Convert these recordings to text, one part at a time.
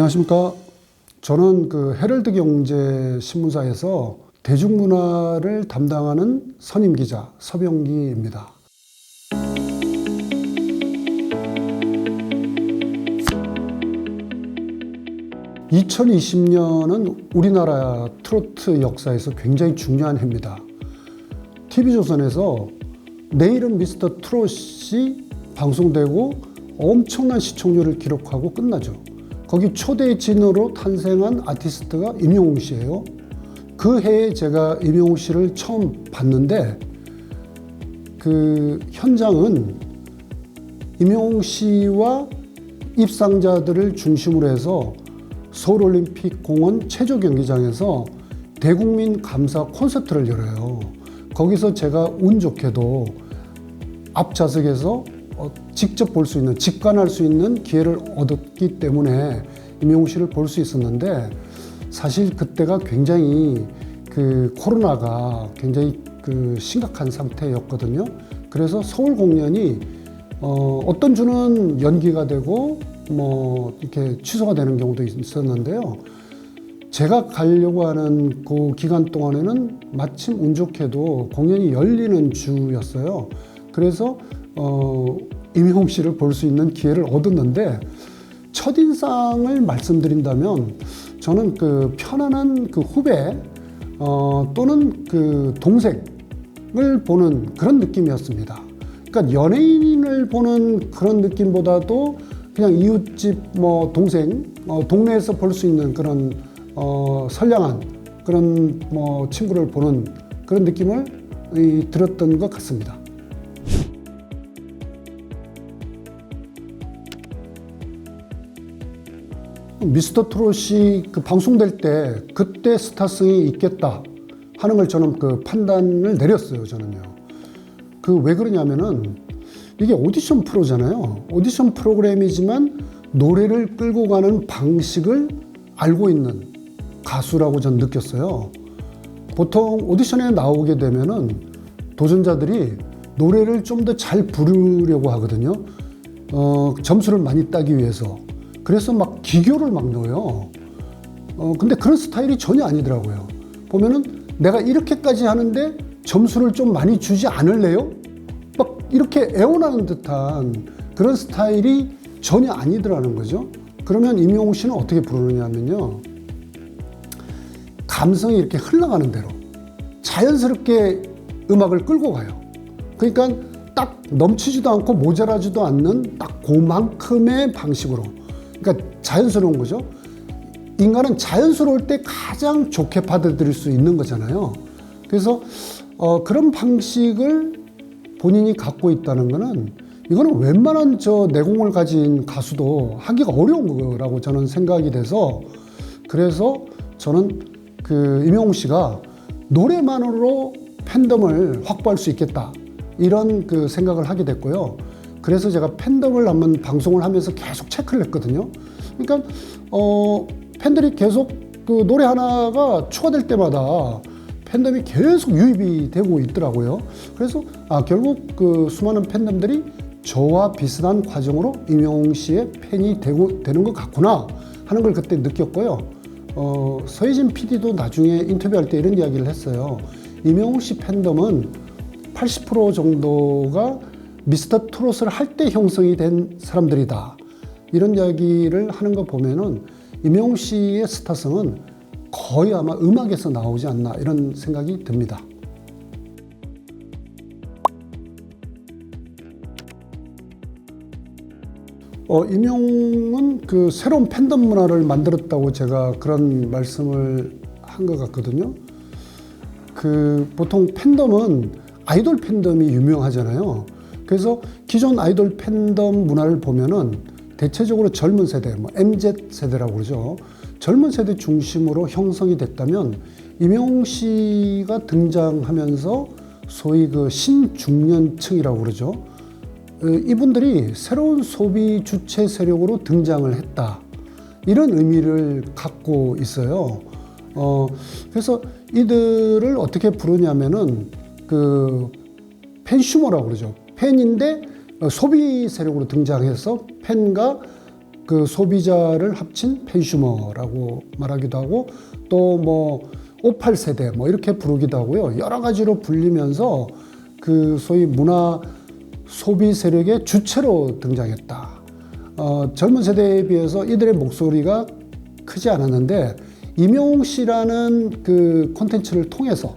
안녕하십니까. 저는 헤럴드 경제 신문사에서 대중문화를 담당하는 선임 기자 서병기입니다. (2020년은) 우리나라 트로트 역사에서 굉장히 중요한 해입니다. TV조선에서 내일은 미스터 트롯이 방송되고 엄청난 시청률을 기록하고 끝나죠. 거기 초대 진으로 탄생한 아티스트가 임영웅 씨예요. 그 해에 제가 임영웅 씨를 처음 봤는데 그 현장은 임영웅 씨와 입상자들을 중심으로 해서 서울올림픽공원 체조경기장에서 대국민 감사 콘서트를 열어요. 거기서 제가 운 좋게도 앞좌석에서 직접 볼 수 있는, 직관할 수 있는 기회를 얻었기 때문에 임영웅 씨를 볼 수 있었는데, 사실 그때가 굉장히 코로나가 굉장히 심각한 상태였거든요. 그래서 서울 공연이 어떤 주는 연기가 되고 이렇게 취소가 되는 경우도 있었는데요. 제가 가려고 하는 그 기간 동안에는 마침 운 좋게도 공연이 열리는 주였어요. 그래서 임영웅 씨를 볼 수 있는 기회를 얻었는데, 첫인상을 말씀드린다면 저는 편안한 후배 또는 동생을 보는 그런 느낌이었습니다. 그러니까 연예인을 보는 그런 느낌보다도 그냥 이웃집 동생, 동네에서 볼 수 있는 그런 선량한 그런 친구를 보는 그런 느낌을 들었던 것 같습니다. 미스터 트롯이 방송될 때 그때 스타성이 있겠다 하는 걸 저는 판단을 내렸어요. 저는요. 왜 그러냐면은 이게 오디션 프로잖아요. 오디션 프로그램이지만 노래를 끌고 가는 방식을 알고 있는 가수라고 저는 느꼈어요. 보통 오디션에 나오게 되면은 도전자들이 노래를 좀 더 잘 부르려고 하거든요. 점수를 많이 따기 위해서. 그래서 막 기교를 막 넣어요. 근데 그런 스타일이 전혀 아니더라고요. 보면은 내가 이렇게까지 하는데 점수를 좀 많이 주지 않을래요? 막 이렇게 애원하는 듯한 그런 스타일이 전혀 아니더라는 거죠. 그러면 임영웅 씨는 어떻게 부르느냐면요, 감성이 이렇게 흘러가는 대로 자연스럽게 음악을 끌고 가요. 그러니까 딱 넘치지도 않고 모자라지도 않는 딱 그만큼의 방식으로. 그러니까 자연스러운 거죠. 인간은 자연스러울 때 가장 좋게 받아들일 수 있는 거잖아요. 그래서 그런 방식을 본인이 갖고 있다는 거는, 이거는 웬만한 내공을 가진 가수도 하기가 어려운 거라고 저는 생각이 돼서, 그래서 저는 임영웅 씨가 노래만으로 팬덤을 확보할 수 있겠다, 이런 생각을 하게 됐고요. 그래서 제가 팬덤을 한번 방송을 하면서 계속 체크를 했거든요. 그러니까 팬들이 계속 노래 하나가 추가될 때마다 팬덤이 계속 유입이 되고 있더라고요. 그래서 결국 수많은 팬덤들이 저와 비슷한 과정으로 임영웅 씨의 팬이 되는 것 같구나 하는 걸 그때 느꼈고요. 서혜진 PD도 나중에 인터뷰할 때 이런 이야기를 했어요. 임영웅 씨 팬덤은 80% 정도가 미스터 트롯을 할 때 형성이 된 사람들이다, 이런 이야기를 하는 거 보면은 임영웅 씨의 스타성은 거의 아마 음악에서 나오지 않나, 이런 생각이 듭니다. 임영웅은 새로운 팬덤 문화를 만들었다고 제가 그런 말씀을 한 것 같거든요. 보통 팬덤은 아이돌 팬덤이 유명하잖아요. 그래서 기존 아이돌 팬덤 문화를 보면은 대체적으로 젊은 세대, MZ세대라고 그러죠. 젊은 세대 중심으로 형성이 됐다면, 임영웅 씨가 등장하면서 소위 신중년층이라고 그러죠. 이분들이 새로운 소비 주체 세력으로 등장을 했다, 이런 의미를 갖고 있어요. 그래서 이들을 어떻게 부르냐면은 팬슈머라고 그러죠. 팬인데 소비 세력으로 등장해서 팬과 그 소비자를 합친 팬슈머라고 말하기도 하고 또 뭐 58세대 뭐 이렇게 부르기도 하고요. 여러 가지로 불리면서 그 소위 문화 소비 세력의 주체로 등장했다. 젊은 세대에 비해서 이들의 목소리가 크지 않았는데 임영웅 씨라는 그 콘텐츠를 통해서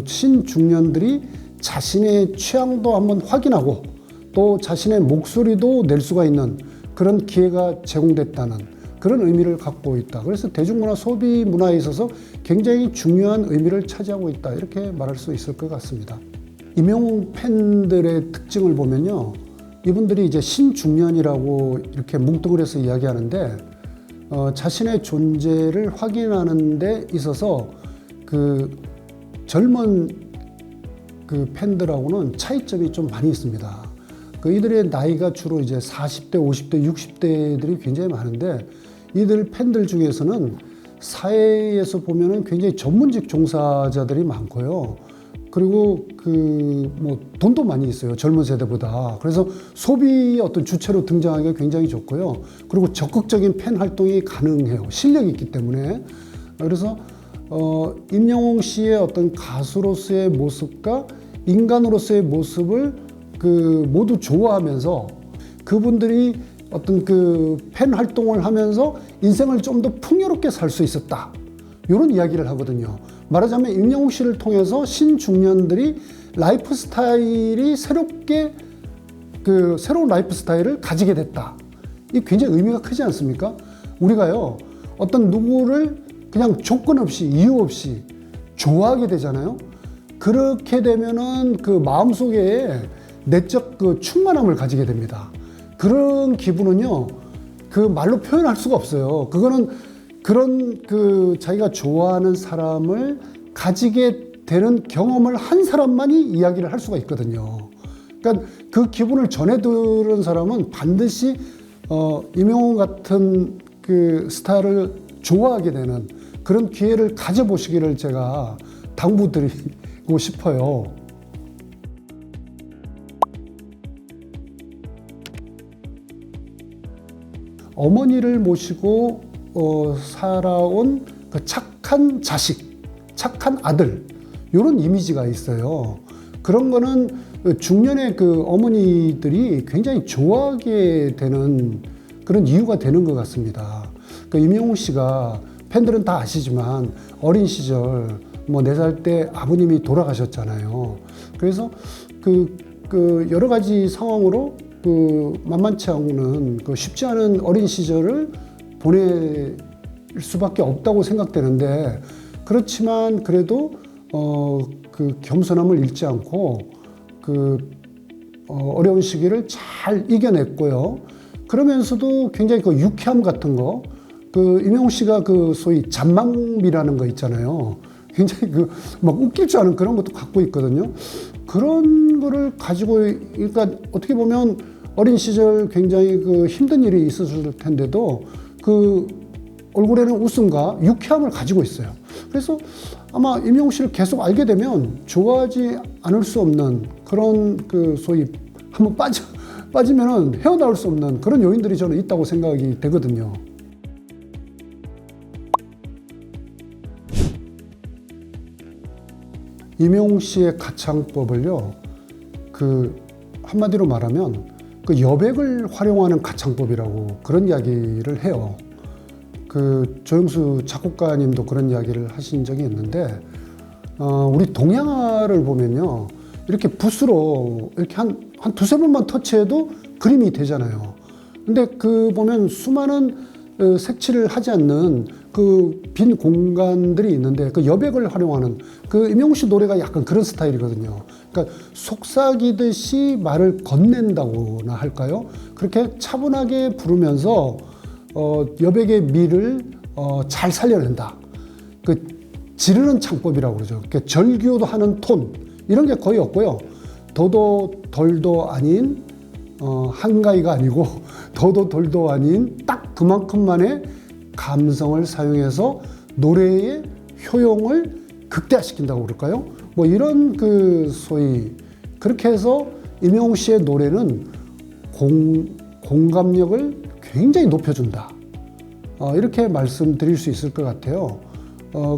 신중년들이 자신의 취향도 한번 확인하고 또 자신의 목소리도 낼 수가 있는 그런 기회가 제공됐다는 그런 의미를 갖고 있다. 그래서 대중문화 소비 문화에 있어서 굉장히 중요한 의미를 차지하고 있다. 이렇게 말할 수 있을 것 같습니다. 임영웅 팬들의 특징을 보면요. 이분들이 이제 신중년이라고 이렇게 뭉뚱그려서 이야기하는데 자신의 존재를 확인하는 데 있어서 그 젊은 그 팬들하고는 차이점이 좀 많이 있습니다. 그 이들의 나이가 주로 이제 40대, 50대, 60대들이 굉장히 많은데 이들 팬들 중에서는 사회에서 보면은 굉장히 전문직 종사자들이 많고요. 그리고 그 뭐 돈도 많이 있어요. 젊은 세대보다. 그래서 소비의 어떤 주체로 등장하기가 굉장히 좋고요. 그리고 적극적인 팬 활동이 가능해요. 실력이 있기 때문에. 그래서 임영웅 씨의 어떤 가수로서의 모습과 인간으로서의 모습을 그 모두 좋아하면서 그분들이 어떤 그 팬 활동을 하면서 인생을 좀 더 풍요롭게 살 수 있었다. 이런 이야기를 하거든요. 말하자면 임영웅 씨를 통해서 신중년들이 라이프 스타일이 새롭게 그 새로운 라이프 스타일을 가지게 됐다. 이 굉장히 의미가 크지 않습니까? 우리가요, 어떤 누구를 그냥 조건 없이 이유 없이 좋아하게 되잖아요. 그렇게 되면은 그 마음속에 내적 그 충만함을 가지게 됩니다. 그런 기분은요, 그 말로 표현할 수가 없어요. 그거는 그런 그 자기가 좋아하는 사람을 가지게 되는 경험을 한 사람만이 이야기를 할 수가 있거든요. 그러니까 그 기분을 전해 들은 사람은 반드시 임영웅 같은 그 스타를 좋아하게 되는 그런 기회를 가져보시기를 제가 당부드리고 싶어요. 어머니를 모시고 살아온 그 착한 자식, 착한 아들, 이런 이미지가 있어요. 그런 거는 중년의 그 어머니들이 굉장히 좋아하게 되는 그런 이유가 되는 것 같습니다. 그 임영웅 씨가 팬들은 다 아시지만 어린 시절 뭐 4살 때 아버님이 돌아가셨잖아요. 그래서 그 여러 가지 상황으로 그 만만치 않은 그 쉽지 않은 어린 시절을 보낼 수밖에 없다고 생각되는데 그렇지만 그래도 그 겸손함을 잃지 않고 그 어려운 시기를 잘 이겨냈고요. 그러면서도 굉장히 그 유쾌함 같은 거, 그 임영웅 씨가 그 소위 잔망미라는 거 있잖아요. 굉장히 그 막 웃길 줄 아는 그런 것도 갖고 있거든요. 그런 거를 가지고, 그러니까 어떻게 보면 어린 시절 굉장히 그 힘든 일이 있었을 텐데도 그 얼굴에는 웃음과 유쾌함을 가지고 있어요. 그래서 아마 임영웅 씨를 계속 알게 되면 좋아하지 않을 수 없는 그런 그 소위 한번 빠지면은 헤어나올 수 없는 그런 요인들이 저는 있다고 생각이 되거든요. 임영웅 씨의 가창법을요, 그 한마디로 말하면 그 여백을 활용하는 가창법이라고 그런 이야기를 해요. 그 조영수 작곡가님도 그런 이야기를 하신 적이 있는데, 우리 동양화를 보면요, 이렇게 붓으로 이렇게 한 두세 번만 터치해도 그림이 되잖아요. 근데 그 보면 수많은 색칠을 하지 않는 그 빈 공간들이 있는데 그 여백을 활용하는 그 임영웅 씨 노래가 약간 그런 스타일이거든요. 그러니까 속삭이듯이 말을 건넨다고나 할까요? 그렇게 차분하게 부르면서 여백의 미를 잘 살려낸다. 그 지르는 창법이라고 그러죠. 그러니까 절규도 하는 톤 이런 게 거의 없고요. 더도 덜도 아닌 한가위가 아니고 더도 덜도 아닌 딱 그만큼만의 감성을 사용해서 노래의 효용을 극대화시킨다고 그럴까요? 뭐 이런 그 소위 그렇게 해서 임영웅 씨의 노래는 공감력을 굉장히 높여준다. 이렇게 말씀드릴 수 있을 것 같아요.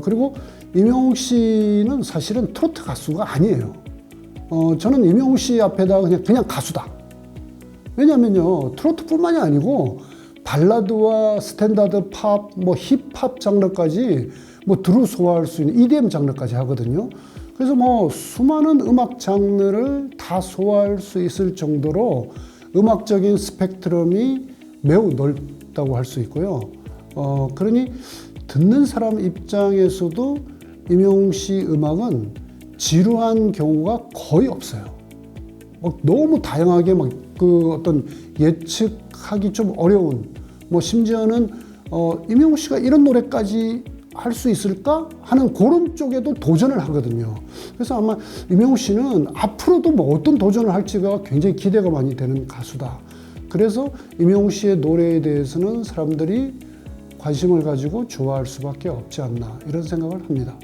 그리고 임영웅 씨는 사실은 트로트 가수가 아니에요. 저는 임영웅 씨 앞에다가 그냥 가수다. 왜냐면요, 트로트뿐만이 아니고 발라드와 스탠다드 팝, 뭐 힙합 장르까지 뭐 두루 소화할 수 있는 EDM 장르까지 하거든요. 그래서 뭐 수많은 음악 장르를 다 소화할 수 있을 정도로 음악적인 스펙트럼이 매우 넓다고 할 수 있고요. 그러니 듣는 사람 입장에서도 임영웅 씨 음악은 지루한 경우가 거의 없어요. 너무 다양하게 그 어떤 예측하기 좀 어려운, 뭐 심지어는 임영웅 씨가 이런 노래까지 할 수 있을까 하는 그런 쪽에도 도전을 하거든요. 그래서 아마 임영웅 씨는 앞으로도 뭐 어떤 도전을 할지가 굉장히 기대가 많이 되는 가수다. 그래서 임영웅 씨의 노래에 대해서는 사람들이 관심을 가지고 좋아할 수밖에 없지 않나, 이런 생각을 합니다.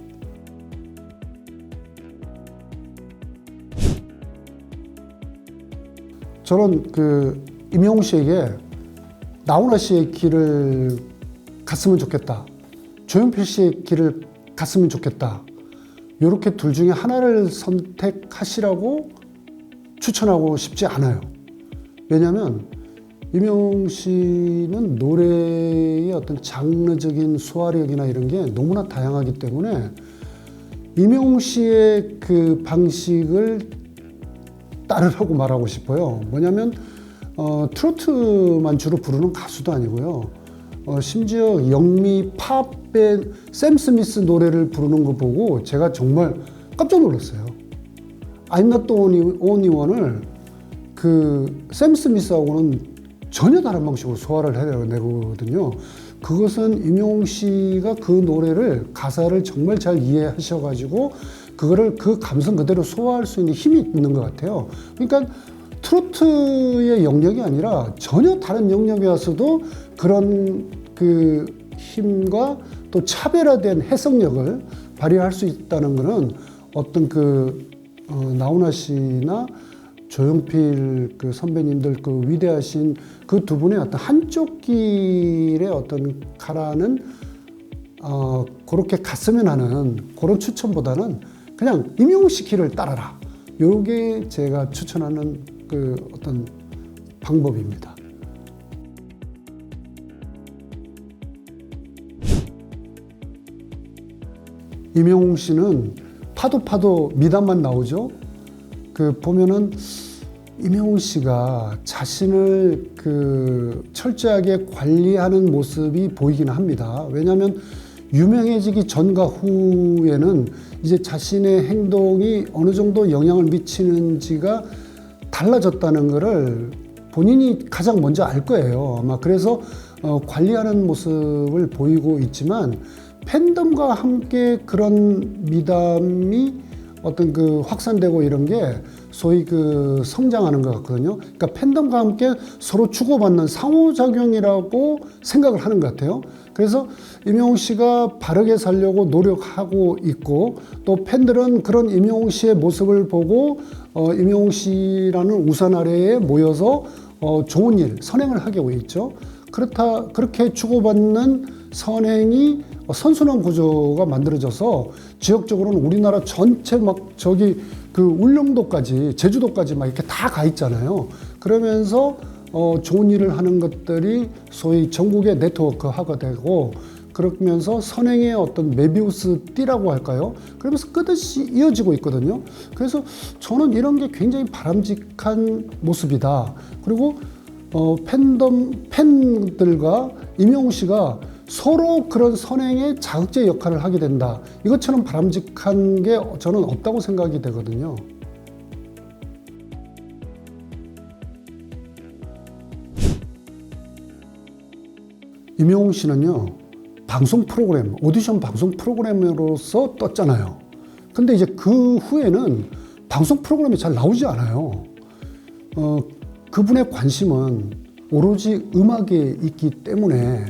저는 임영웅 씨에게 나훈아 씨의 길을 갔으면 좋겠다, 조용필 씨의 길을 갔으면 좋겠다, 이렇게 둘 중에 하나를 선택하시라고 추천하고 싶지 않아요. 왜냐하면 임영웅 씨는 노래의 어떤 장르적인 소화력이나 이런 게 너무나 다양하기 때문에 임영웅 씨의 그 방식을 따르라고 말하고 싶어요. 뭐냐면 트로트만 주로 부르는 가수도 아니고요. 심지어 영미 팝의 샘 스미스 노래를 부르는 거 보고 제가 정말 깜짝 놀랐어요. I'm Not the Only One을 샘 스미스하고는 전혀 다른 방식으로 소화를 해내거든요. 그것은 임영웅 씨가 그 노래를, 가사를 정말 잘 이해하셔가지고 그거를 그 감성 그대로 소화할 수 있는 힘이 있는 것 같아요. 그러니까 트로트의 영역이 아니라 전혀 다른 영역에 와서도 그런 그 힘과 또 차별화된 해석력을 발휘할 수 있다는 것은 어떤 나훈아 씨나 조용필 선배님들 위대하신 그 두 분의 어떤 한쪽 길의 어떤 가라는 그렇게 갔으면 하는 그런 추천보다는 그냥 임영웅 씨 길을 따라라. 요게 제가 추천하는 어떤 방법입니다. 임영웅 씨는 파도 미담만 나오죠. 보면은 임영웅 씨가 자신을 철저하게 관리하는 모습이 보이긴 합니다. 왜냐하면 유명해지기 전과 후에는 이제 자신의 행동이 어느 정도 영향을 미치는지가 달라졌다는 것을 본인이 가장 먼저 알 거예요. 아마 그래서 관리하는 모습을 보이고 있지만 팬덤과 함께 그런 미담이 어떤 확산되고 이런 게 소위 성장하는 것 같거든요. 그러니까 팬덤과 함께 서로 주고받는 상호작용이라고 생각을 하는 것 같아요. 그래서 임영웅 씨가 바르게 살려고 노력하고 있고, 또 팬들은 그런 임영웅 씨의 모습을 보고 임영웅 씨라는 우산 아래에 모여서 좋은 일, 선행을 하고 있죠. 그렇게 주고받는 선행이 선순환 구조가 만들어져서 지역적으로는 우리나라 전체 울릉도까지, 제주도까지 이렇게 다 가 있잖아요. 그러면서 좋은 일을 하는 것들이 소위 전국의 네트워크화가 되고, 그러면서 선행의 어떤 메비우스 띠라고 할까요? 그러면서 끝없이 이어지고 있거든요. 그래서 저는 이런 게 굉장히 바람직한 모습이다. 그리고 팬들과 임영웅 씨가 서로 그런 선행의 자극제 역할을 하게 된다. 이것처럼 바람직한 게 저는 없다고 생각이 되거든요. 임영웅 씨는요, 방송 프로그램, 오디션 방송 프로그램으로서 떴잖아요. 근데 이제 그 후에는 방송 프로그램이 잘 나오지 않아요. 그분의 관심은 오로지 음악에 있기 때문에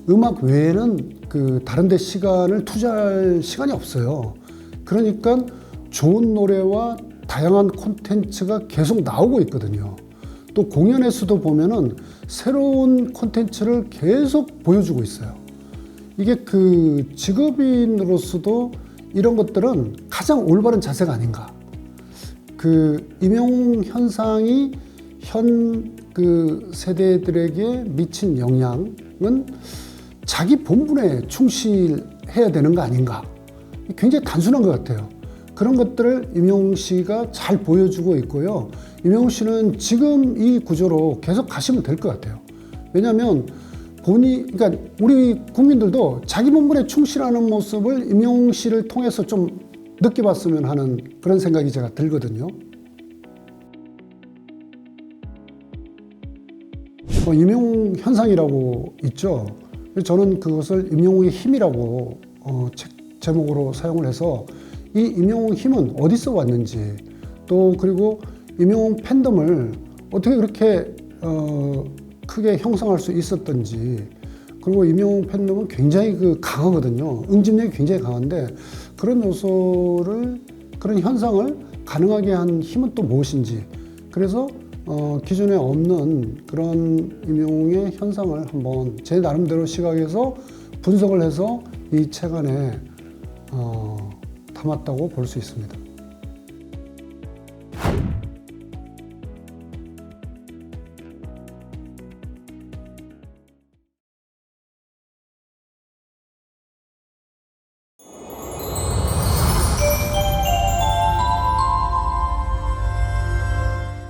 음악 외에는 다른 데 시간을 투자할 시간이 없어요. 그러니까 좋은 노래와 다양한 콘텐츠가 계속 나오고 있거든요. 또 공연에서도 보면은 새로운 콘텐츠를 계속 보여주고 있어요. 이게 그 직업인으로서도 이런 것들은 가장 올바른 자세가 아닌가. 그 임용 현상이 현 그 세대들에게 미친 영향은 자기 본분에 충실해야 되는 거 아닌가. 굉장히 단순한 것 같아요. 그런 것들을 임영웅 씨가 잘 보여주고 있고요. 임영웅 씨는 지금 이 구조로 계속 가시면 될 것 같아요. 왜냐하면 그러니까 우리 국민들도 자기 본분에 충실하는 모습을 임영웅 씨를 통해서 좀 느껴봤으면 하는 그런 생각이 제가 들거든요. 임영웅 현상이라고 있죠. 저는 그것을 임영웅의 힘이라고 책 제목으로 사용을 해서 이 임영웅 힘은 어디서 왔는지, 또 그리고 임영웅 팬덤을 어떻게 그렇게 크게 형성할 수 있었던지, 그리고 임영웅 팬덤은 굉장히 강하거든요. 응집력이 굉장히 강한데 그런 요소를, 그런 현상을 가능하게 한 힘은 또 무엇인지, 그래서 기존에 없는 그런 임영웅의 현상을 한번 제 나름대로 시각에서 분석을 해서 이 책 안에 담았다고 볼 수 있습니다.